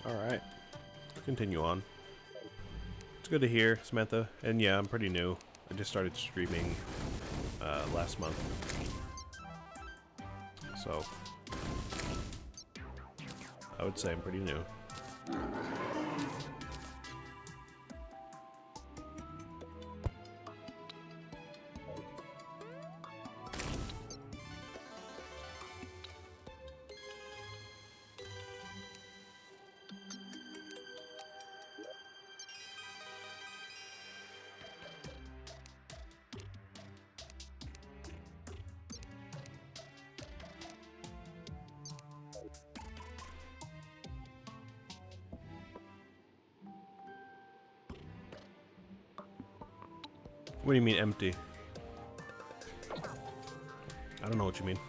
Alright, continue on. It's good to hear, Samantha. And yeah, I'm pretty new. I just started streaming last month. So, I would say I'm pretty new. What do you mean empty? I don't know what you mean.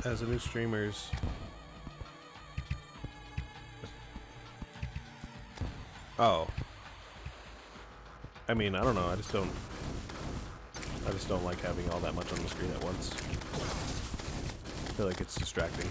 As a new streamers, oh, I mean, I don't know. I just don't like having all that much on the screen at once. I feel like it's distracting.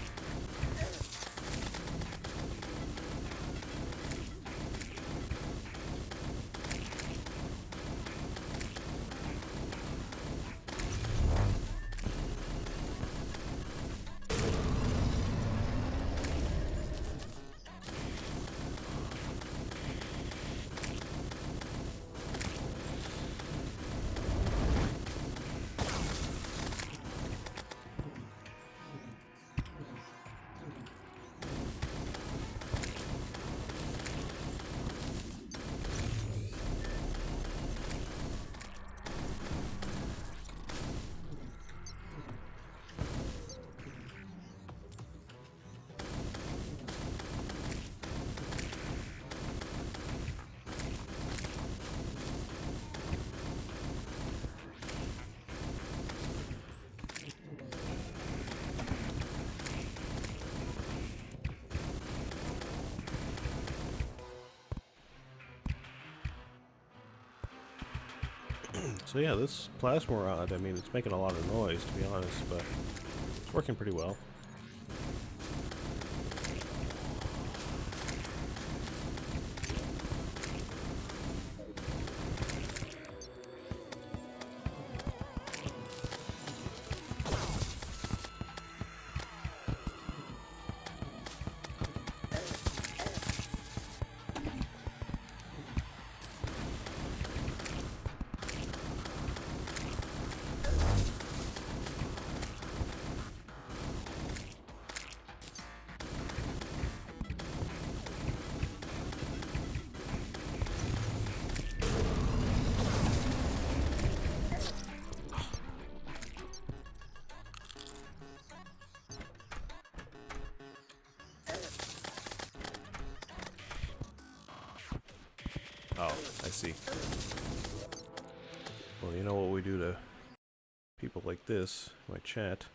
So yeah, this plasma rod, I mean, it's making a lot of noise, to be honest, but it's working pretty well. Oh, I see. Well, you know what we do to people like this, my chat.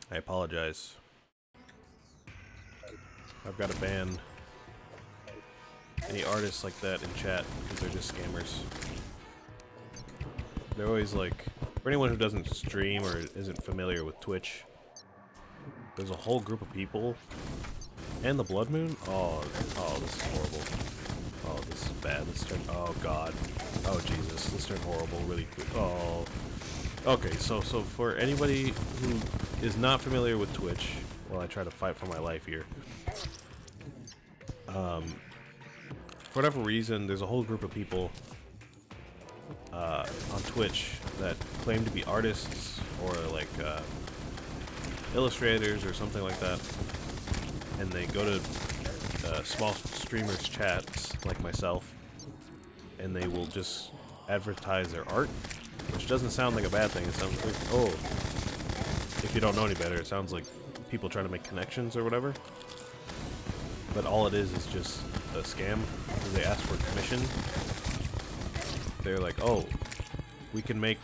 I apologize. I've got to ban any artists like that in chat because they're just scammers. they're always like, for anyone who doesn't stream or isn't familiar with Twitch, there's a whole group of people, and the Blood Moon. Oh, this is horrible. Oh, this is bad. This turned. Oh God. Oh Jesus. This turned horrible really quick. Oh. Okay. So for anybody who is not familiar with Twitch, while I try to fight for my life here. For whatever reason, there's a whole group of people on Twitch that claim to be artists or like illustrators or something like that, and they go to small streamers chats like myself, and they will just advertise their art, which doesn't sound like a bad thing. It sounds like, oh, if you don't know any better, it sounds like people trying to make connections or whatever. But all it is just a scam. They ask for commission. They're like, oh, we can make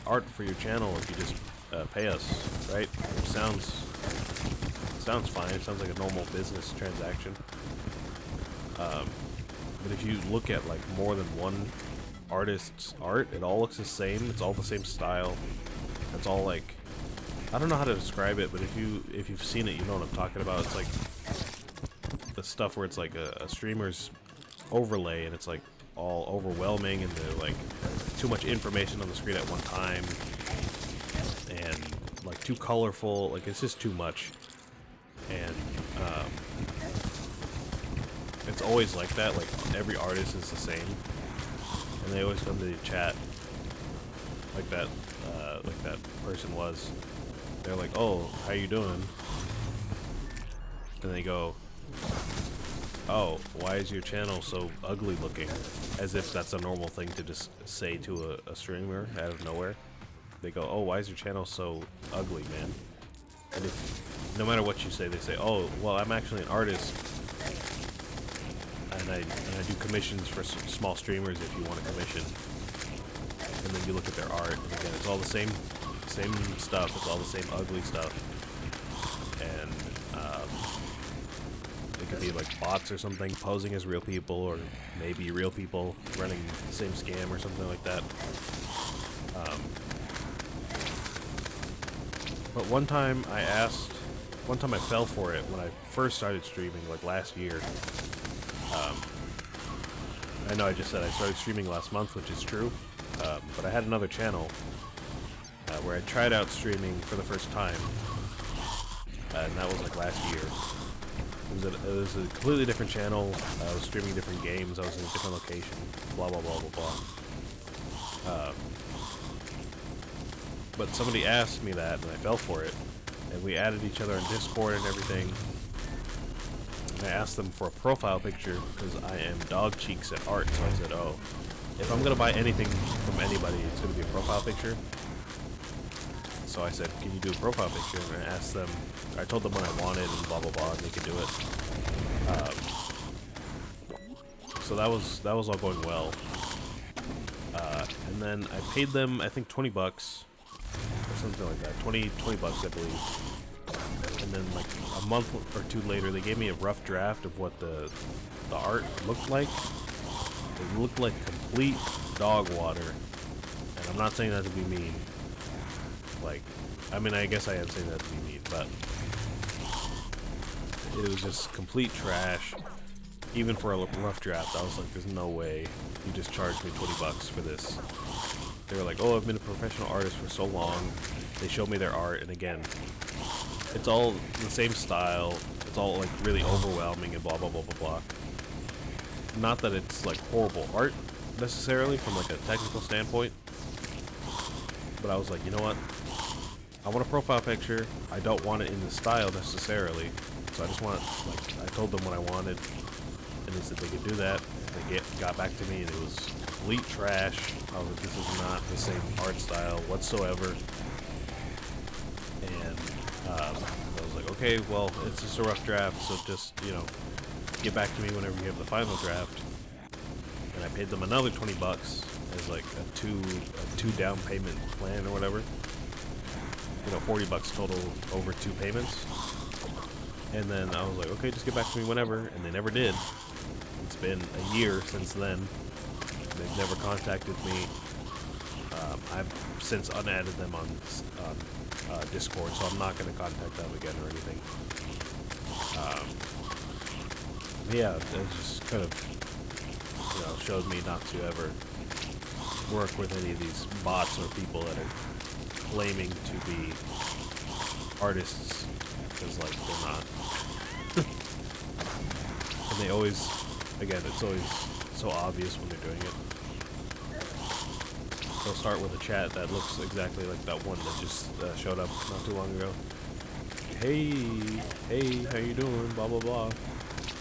art for your channel if you just pay us, right? Which sounds fine. It sounds like a normal business transaction. But if you look at like more than one artist's art, it all looks the same. It's all the same style. It's all like, I don't know how to describe it, but if you've seen it, you know what I'm talking about. It's like the stuff where it's like a streamer's overlay, and it's like all overwhelming, and they're like too much information on the screen at one time, and like too colorful. Like it's just too much, and it's always like that. Like every artist is the same, and they always come to the chat like that person was. They're like, "Oh, how you doing?" And they go, "Oh, why is your channel so ugly looking?" As if that's a normal thing to just say to a streamer out of nowhere. They go, "Oh, why is your channel so ugly, man?" And if, no matter what you say, they say, "Oh, well, I'm actually an artist, and I do commissions for small streamers if you want a commission." And then you look at their art, and again, it's all the same stuff. It's all the same ugly stuff, and it could be like bots or something posing as real people, or maybe real people running the same scam or something like that. But one time I fell for it when I first started streaming, like last year. I know I just said I started streaming last month, which is true, but I had another channel where I tried out streaming for the first time, and that was like last year. It was a completely different channel. I was streaming different games. I was in a different location. Blah blah blah blah blah. But somebody asked me that, and I fell for it. And we added each other on Discord and everything. And I asked them for a profile picture because I am dog cheeks at art. So I said, "Oh, if I'm gonna buy anything from anybody, it's gonna be a profile picture." So I said, "Can you do a profile picture?" And I asked them. I told them what I wanted and blah blah blah, and they could do it. So that was all going well. And then I paid them, I think, $20 or something like that. 20 bucks, I believe. And then like a month or two later, they gave me a rough draft of what the art looked like. It looked like complete dog water. And I'm not saying that to be mean. Like, I mean, I guess I am saying that to be mean, but it was just complete trash. Even for a rough draft, I was like, there's no way you just charged me $20 for this. They were like, "Oh, I've been a professional artist for so long." They showed me their art, and again, it's all the same style. It's all like really overwhelming and blah blah blah blah blah. Not that it's like horrible art necessarily from like a technical standpoint, but I was like, you know what? I want a profile picture. I don't want it in the style necessarily, so I just want, like, I told them what I wanted, and they said they could do that. They got back to me, and it was complete trash. I was like, this is not the same art style whatsoever. And I was like, okay, well, it's just a rough draft, so just, you know, get back to me whenever you have the final draft. And I paid them another $20 as like a two down payment plan or whatever. You know, $40 total over 2 payments. And then I was like, okay, just get back to me whenever, and they never did. It's been a year since then. They've never contacted me. I've since unadded them on Discord, so I'm not going to contact them again or anything. Yeah, it just kind of, showed me not to ever work with any of these bots or people that are claiming to be artists, because, like, they're not. And they always, again, it's always so obvious when they're doing it. They'll start with a chat that looks exactly like that one that just showed up not too long ago. Hey, how you doing? Blah, blah, blah.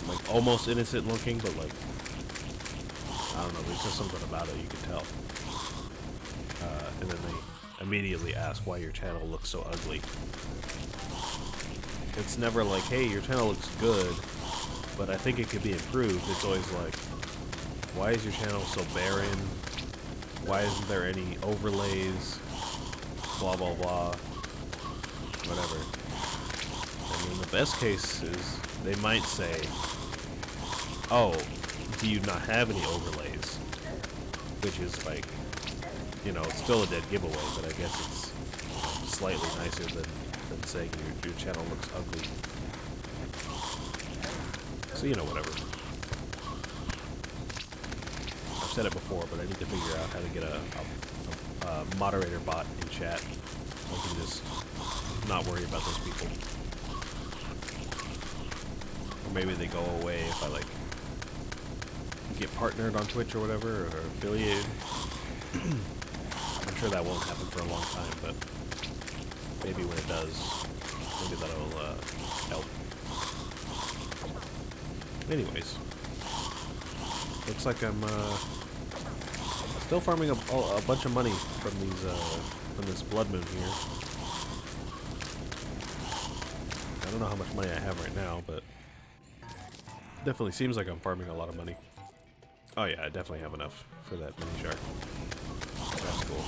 Like, almost innocent looking, but, like, I don't know, there's just something about it you can tell. And then they immediately ask why your channel looks so ugly. It's never like, hey, your channel looks good, but I think it could be improved. It's always like, why is your channel so barren? Why isn't there any overlays? Blah, blah, blah. Whatever. I mean, the best case is they might say, oh, do you not have any overlays? Which is like, it's still a dead giveaway, but I guess it's slightly nicer than saying your channel looks ugly. So, whatever. I've said it before, but I need to figure out how to get a moderator bot in chat. I can just not worry about those people. Or maybe they go away if I, like, get partnered on Twitch or whatever, or affiliated. I'm sure that won't happen for a long time, but maybe when it does, maybe that'll help. Anyways, looks like I'm still farming a bunch of money from these from this blood moon here. I don't know how much money I have right now, but definitely seems like I'm farming a lot of money. Oh yeah, I definitely have enough for that mini shark. That's cool.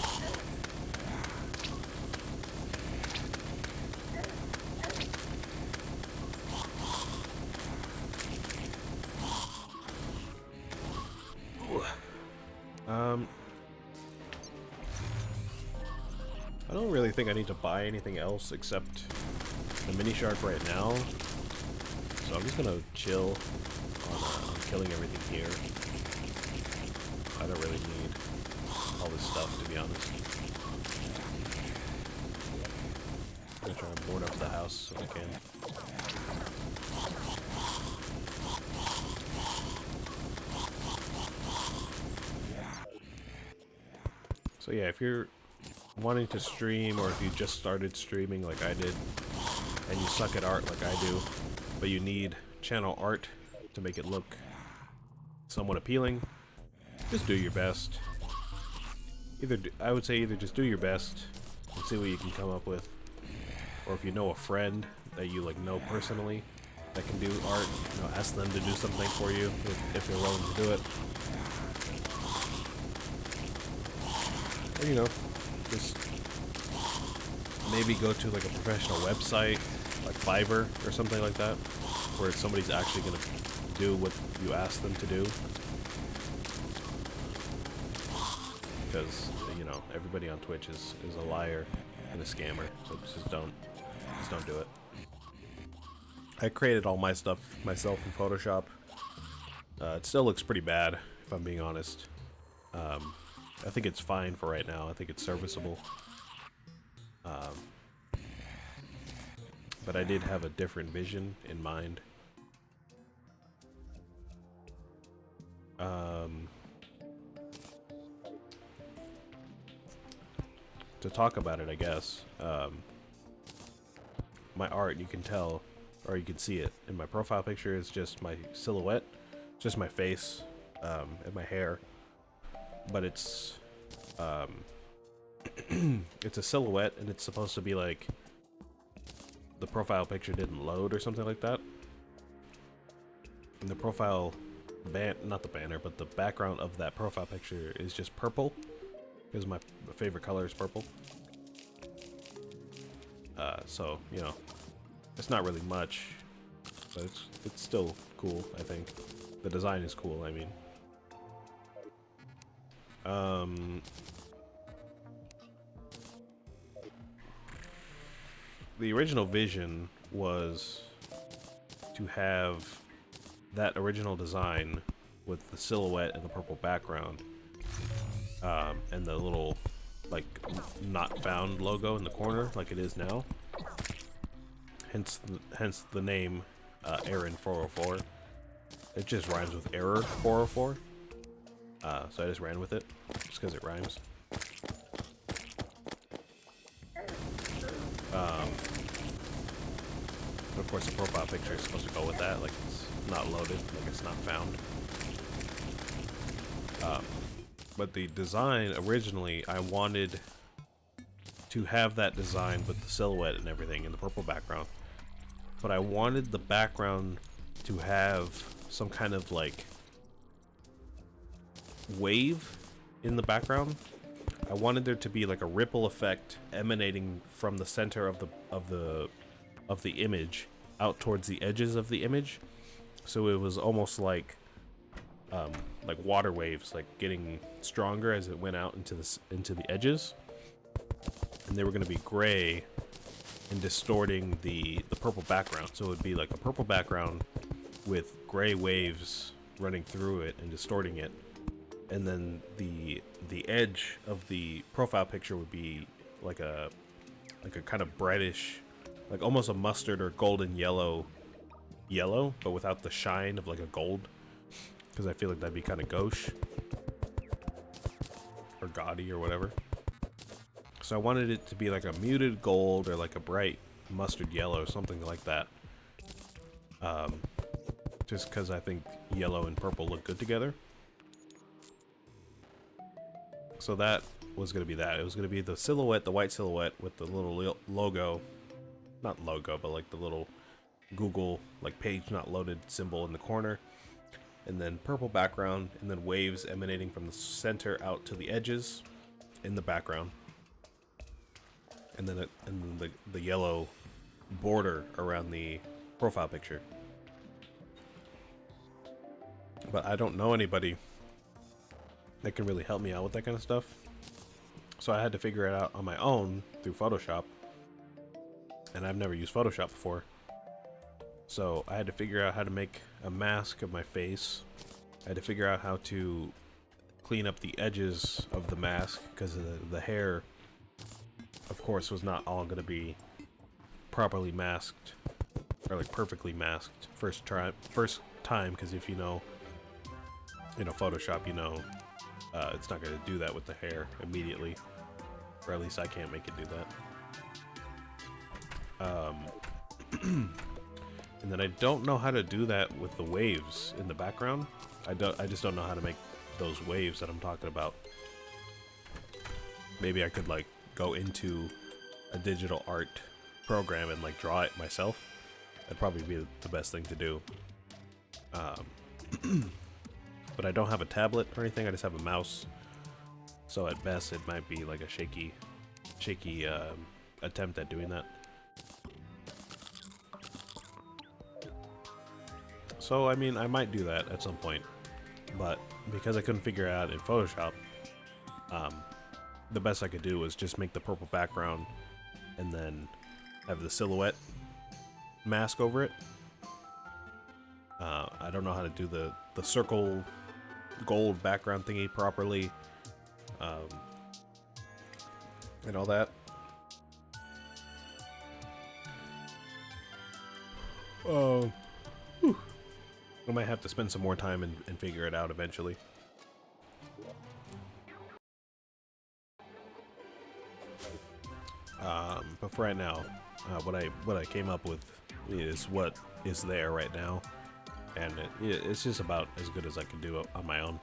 I don't really think I need to buy anything else except the mini shark right now. So I'm just gonna chill on killing everything here. I don't really need all this stuff, to be honest. I'm gonna try and board up the house if I can. So yeah, if you're wanting to stream, or if you just started streaming like I did, and you suck at art like I do, but you need channel art to make it look somewhat appealing, just do your best. I would say either just do your best and see what you can come up with, or if you know a friend that you like know personally that can do art, ask them to do something for you if they're willing to do it. Or, just maybe go to like a professional website, like Fiverr or something like that, where somebody's actually gonna do what you ask them to do. Because, everybody on Twitch is a liar and a scammer, so just don't do it. I created all my stuff myself in Photoshop. It still looks pretty bad, if I'm being honest. I think it's fine for right now. I think it's serviceable. But I did have a different vision in mind. To talk about it, I guess. My art, you can tell, or you can see it in my profile picture, is just my silhouette, just my face, and my hair. But it's it's a silhouette, and it's supposed to be like the profile picture didn't load or something like that. And the profile not the banner, but the background of that profile picture is just purple, because my favorite color is purple. So it's not really much, but it's still cool. I think the design is cool. I mean, the original vision was to have that original design with the silhouette and the purple background, and the little like not found logo in the corner like it is now. Hence the name Aaron 404. It just rhymes with error 404. So I just ran with it just because it rhymes. But of course the profile picture is supposed to go with that, like it's not loaded, like it's not found. But the design, originally, I wanted to have that design with the silhouette and everything in the purple background. But I wanted the background to have some kind of like wave in the background. I wanted there to be like a ripple effect emanating from the center of the image out towards the edges of the image. So it was almost like water waves, like getting stronger as it went out into the edges, and they were going to be gray and distorting the purple background. So it would be like a purple background with gray waves running through it and distorting it, and then the edge of the profile picture would be like a kind of brightish, like almost a mustard or golden yellow, but without the shine of like a gold. Because I feel like that'd be kind of gauche or gaudy or whatever. So I wanted it to be like a muted gold or like a bright mustard yellow, something like that. Just because I think yellow and purple look good together. So that was going to be that. It was going to be the silhouette, the white silhouette with the little logo. Not logo, but like the little Google like page not loaded symbol in the corner. And then purple background, and then waves emanating from the center out to the edges in the background, and then the yellow border around the profile picture. But I don't know anybody that can really help me out with that kind of stuff, so I had to figure it out on my own through Photoshop, and I've never used Photoshop before. So I had to figure out how to make a mask of my face. I had to figure out how to clean up the edges of the mask, because the hair, of course, was not all going to be properly masked, or like perfectly masked first time, because if you know Photoshop, it's not going to do that with the hair immediately, or at least I can't make it do that. And then I don't know how to do that with the waves in the background. I just don't know how to make those waves that I'm talking about. Maybe I could like go into a digital art program and like draw it myself. That'd probably be the best thing to do. But I don't have a tablet or anything. I just have a mouse. So at best it might be like a shaky attempt at doing that. So, I mean, I might do that at some point, but because I couldn't figure it out in Photoshop, the best I could do was just make the purple background and then have the silhouette mask over it. I don't know how to do the circle gold background thingy properly, and all that. I might have to spend some more time and figure it out eventually. But for right now, what I came up with is what is there right now, and it's just about as good as I can do on my own.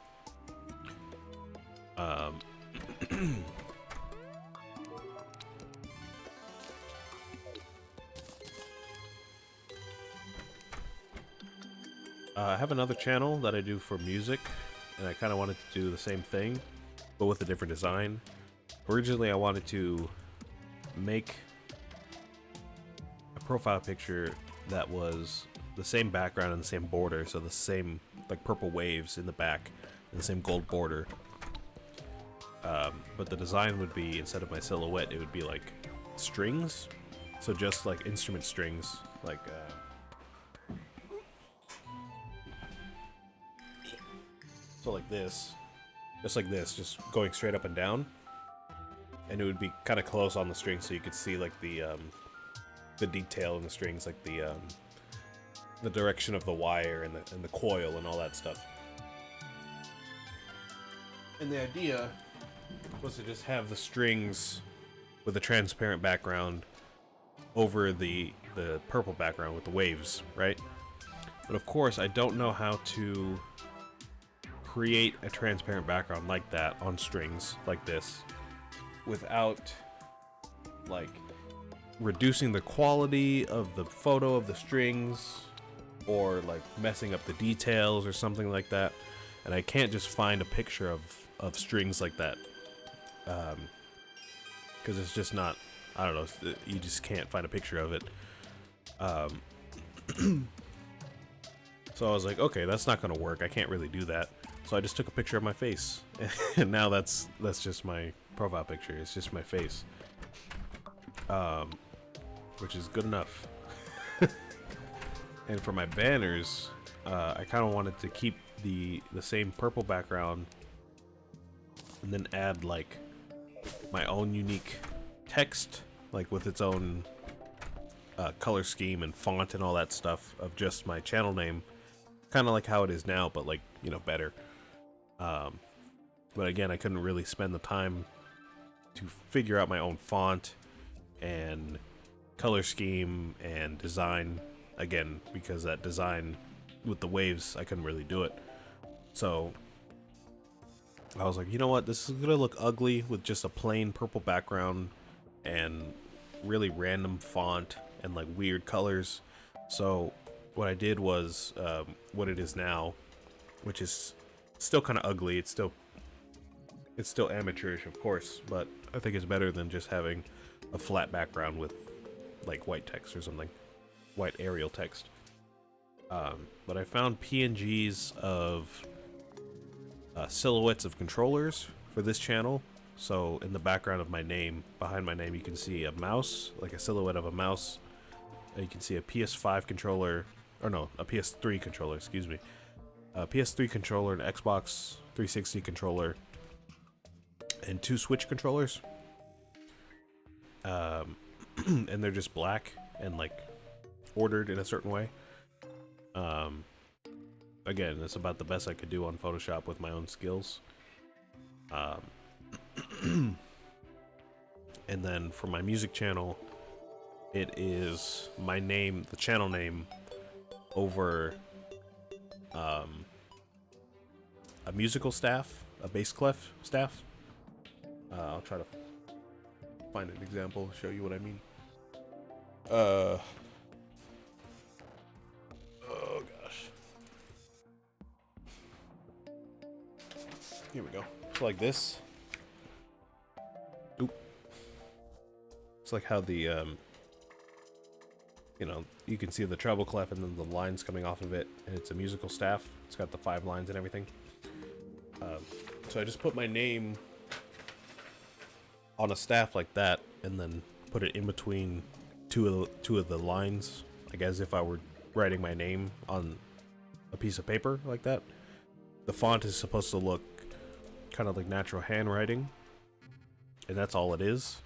I have another channel that I do for music, and I kind of wanted to do the same thing, but with a different design. Originally, I wanted to make a profile picture that was the same background and the same border, so the same like purple waves in the back and the same gold border. But the design would be, instead of my silhouette, it would be like strings So just like instrument strings, like so like this, just like this, just going straight up and down, and it would be kind of close on the string, so you could see like the detail in the strings, like the direction of the wire and the coil and all that stuff. And the idea was to just have the strings with a transparent background over the purple background with the waves, right? But of course, I don't know how to create a transparent background like that on strings like this without like reducing the quality of the photo of the strings or like messing up the details or something like that. And I can't just find a picture of strings like that, because it's just not, I don't know, you just can't find a picture of it. So I was like, okay, that's not gonna work, I can't really do that. So I just took a picture of my face, and now that's just my profile picture. It's just my face, which is good enough. And for my banners, I kind of wanted to keep the same purple background, and then add like my own unique text, like with its own color scheme and font and all that stuff of just my channel name, kind of like how it is now, but like, you know, better. But again, I couldn't really spend the time to figure out my own font and color scheme and design again, because that design with the waves, I couldn't really do it. So I was like, you know what, this is gonna look ugly with just a plain purple background and really random font and like weird colors. So what I did was what it is now, which is still kind of ugly. It's still amateurish, of course, but I think it's better than just having a flat background with like white text or something, white Arial text. But I found PNGs of silhouettes of controllers for this channel. So in the background of my name, behind my name, you can see a mouse, like a silhouette of a mouse. And you can see a PS5 controller, or no, a PS3 controller, excuse me. A PS3 controller, an Xbox 360 controller, and 2 Switch controllers. And they're just black and like ordered in a certain way. Again, that's about the best I could do on Photoshop with my own skills. And then for my music channel, it is my name, the channel name, over a musical staff, a bass clef staff. I'll try to find an example, show you what I mean. Oh gosh. Here we go. So like this. Oop. It's like how the you know, you can see the treble clef and then the lines coming off of it, and it's a musical staff. It's got the 5 lines and everything. So I just put my name on a staff like that, and then put it in between two of the lines, like as if I were writing my name on a piece of paper like that. The font is supposed to look kind of like natural handwriting, and that's all it is.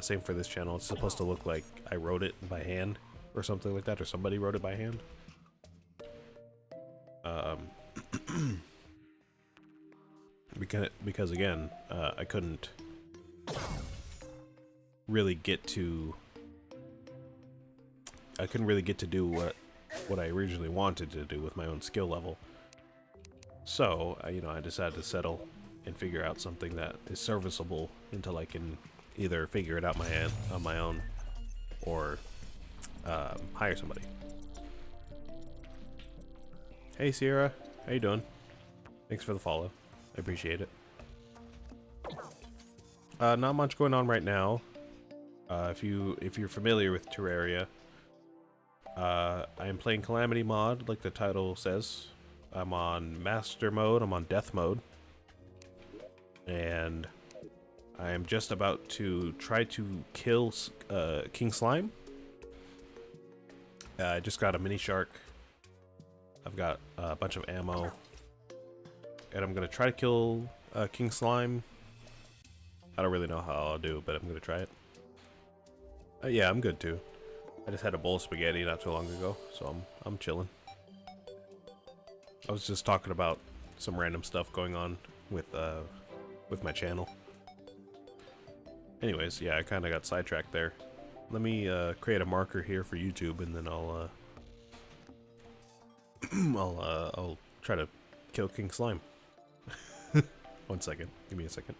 Same for this channel. It's supposed to look like I wrote it by hand or something like that, or somebody wrote it by hand. Because again, I couldn't really get to do what I originally wanted to do with my own skill level. So you know, I decided to settle and figure out something that is serviceable until I can either figure it out on my own, or hire somebody. Hey Sierra, how you doing? Thanks for the follow. I appreciate it. Not much going on right now. If you're familiar with Terraria, I am playing Calamity mod, like the title says. I'm on Master mode. I'm on Death mode, and I am just about to try to kill King Slime I just got a mini shark. I've got a bunch of ammo. And I'm gonna try to kill King Slime. I don't really know how I'll do, but I'm gonna try it. Yeah, I'm good too. I just had a bowl of spaghetti not too long ago, so I'm chilling. I was just talking about some random stuff going on with my channel. Anyways, yeah, I kind of got sidetracked there. Let me create a marker here for YouTube, and then I'll I'll try to kill King Slime. 1 second. Give me a second.